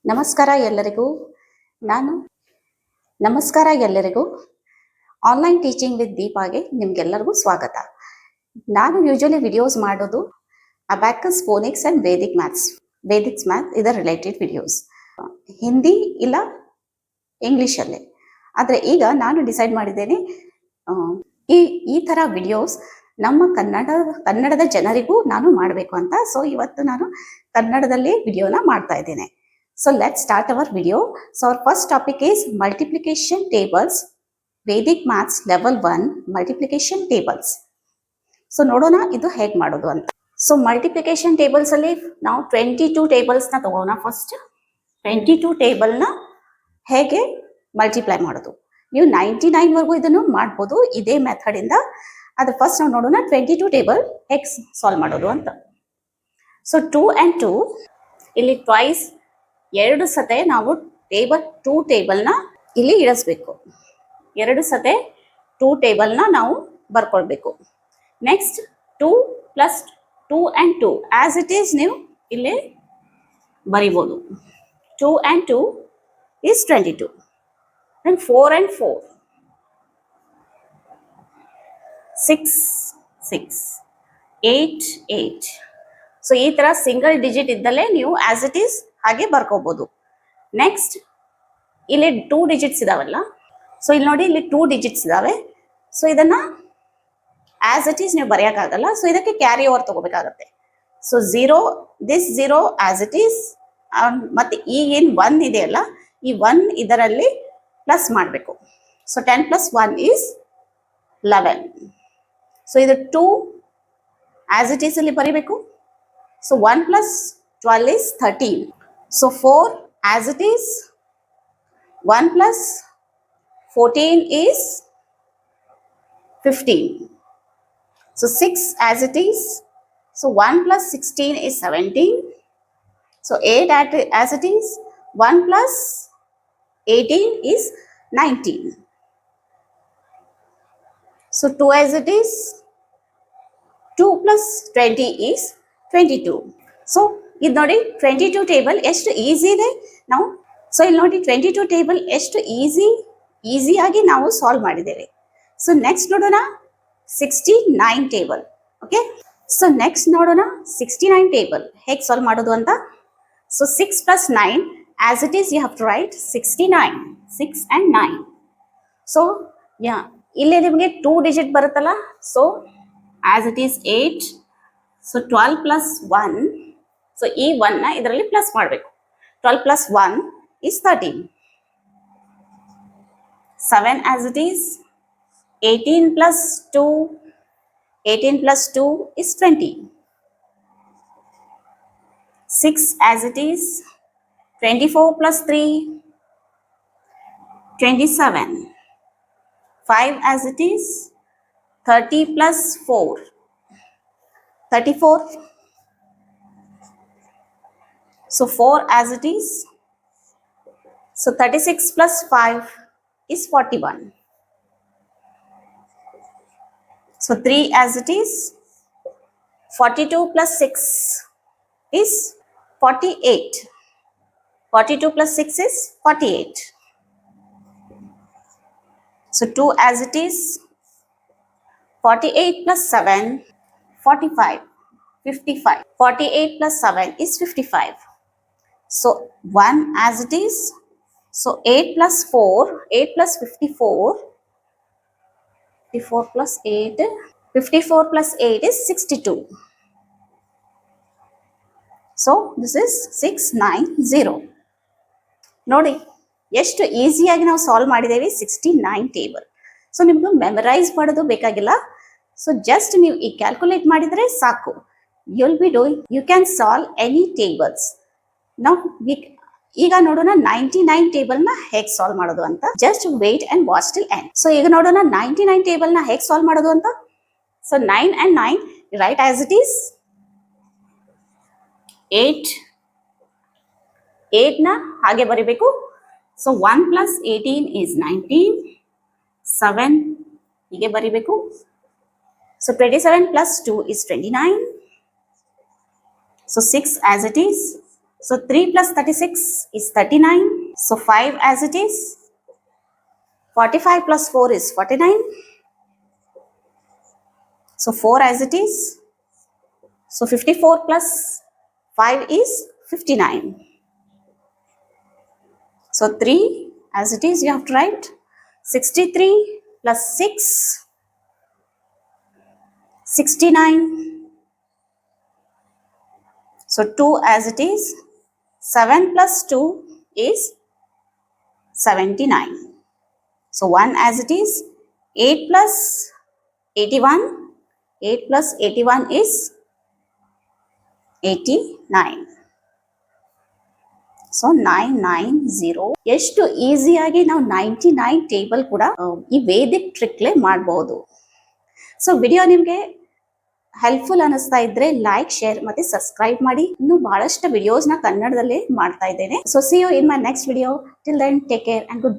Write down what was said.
ನಮಸ್ಕಾರ ಎಲ್ಲರಿಗೂ. ನಾನು ನಮಸ್ಕಾರ ಎಲ್ಲರಿಗೂ. ಆನ್ಲೈನ್ ಟೀಚಿಂಗ್ ವಿತ್ ದೀಪಾಗೆ ನಿಮ್ಗೆಲ್ಲರಿಗೂ ಸ್ವಾಗತ. ನಾನು ಯೂಶಲಿ ವಿಡಿಯೋಸ್ ಮಾಡೋದು abacus, phonics and Vedic maths ಇದರ ರಿಲೇಟೆಡ್ ವಿಡಿಯೋಸ್ ಹಿಂದಿ ಇಲ್ಲ ಇಂಗ್ಲಿಷಲ್ಲೇ. ಆದರೆ ಈಗ ನಾನು ಡಿಸೈಡ್ ಮಾಡಿದ್ದೇನೆ ಈ ಥರ ವಿಡಿಯೋಸ್ ನಮ್ಮ ಕನ್ನಡದ ಜನರಿಗೂ ನಾನು ಮಾಡಬೇಕು ಅಂತ. ಸೊ ಇವತ್ತು ನಾನು ಕನ್ನಡದಲ್ಲಿ ವಿಡಿಯೋನ ಮಾಡ್ತಾ ಇದ್ದೇನೆ. So let's start our video. So our first topic is multiplication tables, Vedic Maths level 1 multiplication tables. So ನೋಡೋಣ ಇದು ಹೇಗೆ ಮಾಡೋದು ಅಂತ. ಸೊ ಮಲ್ಟಿಪ್ಲಿಕೇಶನ್ ಟೇಬಲ್ಸ್ ಅಲ್ಲಿ ನಾವು 22 ಟೇಬಲ್ಸ್ ನ ತಗೋಣ. ಫಸ್ಟ್ 22 ಟೇಬಲ್ ನ ಹೇಗೆ ಮಲ್ಟಿಪ್ಲೈ ಮಾಡೋದು. ನೀವು 99 ವರೆಗೂ ಇದನ್ನು ಮಾಡ್ಬೋದು ಇದೇ ಮೆಥಡ್ ಇಂದ. ಅದ್ರ ಫಸ್ಟ್ ನಾವು ನೋಡೋಣ 22 ಟೇಬಲ್ ಹೇಗೆ ಸಾಲ್ವ್ ಮಾಡೋದು ಅಂತ. ಸೊ 2 and 2 ಇಲ್ಲಿ ಟ್ವೈಸ್ ಎರಡು ಸತೆ ನಾವು ಟೂ ಟೇಬಲ್ನ ಇಲ್ಲಿ ಇಳಿಸ್ಬೇಕು. ಎರಡು ಸತೆ 2 ಟೇಬಲ್ನ ನಾವು ಬರ್ಕೊಳ್ಬೇಕು. Next 2 + 2 and 2 as it is ನೀವು ಇಲ್ಲಿ ಬರಿಬೋದು. 2 and 2 is 22. Then 4 and 4 6 6 8 8. So ಈ ತರ ಸಿಂಗಲ್ ಡಿಜಿಟ್ ಇದ್ದಲ್ಲೇ ನೀವು ಆಸ್ ಇಟ್ ಈಸ್ ಹಾಗೆ ಬರ್ಕೋಬಹುದು. ನೆಕ್ಸ್ಟ್ ಇಲ್ಲಿ 2 ಡಿಜಿಟ್ಸ್ ಇದಾವಲ್ಲ, ಸೊ ಇಲ್ಲಿ ನೋಡಿ ಇಲ್ಲಿ 2 ಡಿಜಿಟ್ಸ್ ಇದಾವೆ. ಸೊ ಇದನ್ನ ಆಸ್ ಇಟ್ ಈಸ್ ನೀವು ಬರೆಯೋಕ್ಕಾಗಲ್ಲ, ಸೊ ಇದಕ್ಕೆ ಕ್ಯಾರಿ ಓವರ್ ತಗೋಬೇಕಾಗತ್ತೆ. ಸೊ 0 ಆಸ್ ಇಟ್ ಈಸ್, ಮತ್ತೆ ಈಗೇನು 1 ಇದೆಯಲ್ಲ ಈ 1 ಇದರಲ್ಲಿ ಪ್ಲಸ್ ಮಾಡಬೇಕು. So 10 + 1 is 11. ಸೊ ಇದು 2 ಆಸ್ ಇಟ್ ಈಸ್ ಅಲ್ಲಿ ಬರೀಬೇಕು. So 1 + 12 is 13. So 4 as it is, 1 + 14 is 15. So 6 as it is, so 1 + 16 is 17. So 8 as it is, 1 + 18 is 19. So 2 as it is, 2 + 20 is 22. So ಇದು ನೋಡಿ 22 table ಎಷ್ಟು easy ಇದೆ ನಾವು. So ಇಲ್ಲಿ ನೋಡಿ 22 ಟೇಬಲ್ ಎಷ್ಟು ಈಸಿಯಾಗಿ ನಾವು ಸಾಲ್ವ್ ಮಾಡಿದ್ದೇವೆ. ಸೊ ನೆಕ್ಸ್ಟ್ ನೋಡೋಣ 69 ಟೇಬಲ್. ಓಕೆ, ಸೊ ನೆಕ್ಸ್ಟ್ ನೋಡೋಣ 69 ಟೇಬಲ್ ಹೇಗೆ ಸಾಲ್ವ್ ಮಾಡೋದು ಅಂತ. So 6 + 9 as it is you have to write 69. 6 and 9. So ಇಲ್ಲಿ ನಿಮಗೆ 2 ಡಿಜಿಟ್ ಬರುತ್ತಲ್ಲ, so as it is 8. So 12 + 1, so ಈ 1 ನ ಇದರಲ್ಲಿ ಪ್ಲಸ್ ಮಾಡಬೇಕು. 12 + 1 is 13. 7 as it is, 18 + 2 is 20. 6 as it is, 24 + 3 27. 5 as it is, 30 + 4 34. So 4 as it is, so 36 + 5 is 41. So 3 as it is, 42 + 6 is 48. 42 + 6 is 48. So 2 as it is, 48 + 7 45. 55. 48 + 7 is 55. So 1 as it is, so 8 + 4, 8 + 54, 54 + 8, 54 + 8 is 62. So this is 690. ನೋಡಿ ಎಷ್ಟು ಈಸಿಯಾಗಿ ನಾವು solve ಮಾಡಿದ್ದೇವೆ 69 table. So ನಿಮ್ಗೆ memorise ಮಾಡೋದು ಬೇಕಾಗಿಲ್ಲ. So just ನೀವು ಈ ಕ್ಯಾಲ್ಕುಲೇಟ್ ಮಾಡಿದರೆ ಸಾಕು. you can solve any tables. ನಾವು ಈಗ ನೋಡೋಣ 99 ಟೇಬಲ್ ನ ಹೇಗೆ ಸಾಲ್ವ್ ಮಾಡೋದು ಅಂತ. Just wait and watch till end. So ಈಗ ನೋಡೋಣ 99 ಟೇಬಲ್ ನ ಹೇಗೆ ಸಾಲ್ವ್ ಮಾಡೋದು ಅಂತ. So 9 and 9 write as it is. 8 ನ ಹಾಗೆ ಬರಿಬೇಕು. So 1 + 18 is 19. 7 ಹೀಗೆ ಬರಿಬೇಕು. So 27 + 2 is 29. So 6 as it is. So 3 plus 36 is 39. So 5 as it is. 45 plus 4 is 49. So 4 as it is. So 54 plus 5 is 59. So 3 as it is, you have to write. 63 plus 6, 69. So 2 as it is. 7 plus 2 is 79. So 1 as it is. 8 plus 81. 8 plus 81 is 89. So 990 ಎಷ್ಟು ಈಸಿಯಾಗಿ ನಾವು 99 table ಕೂಡ ಈ Vedic ಟ್ರಿಕ್ಲೆ ಮಾಡಬಹುದು. So video ನಿಮಗೆ helpful ಅನಿಸ್ತಾ ಇದ್ರೆ like, share ಮತ್ತೆ ಸಬ್ಸ್ಕ್ರೈಬ್ ಮಾಡಿ. ಇನ್ನು ಬಹಳಷ್ಟು ವಿಡಿಯೋಸ್ ನ ಕನ್ನಡದಲ್ಲೇ ಮಾಡ್ತಾ ಇದ್ದೇನೆ. So see you in my next video. Till then take care and good by.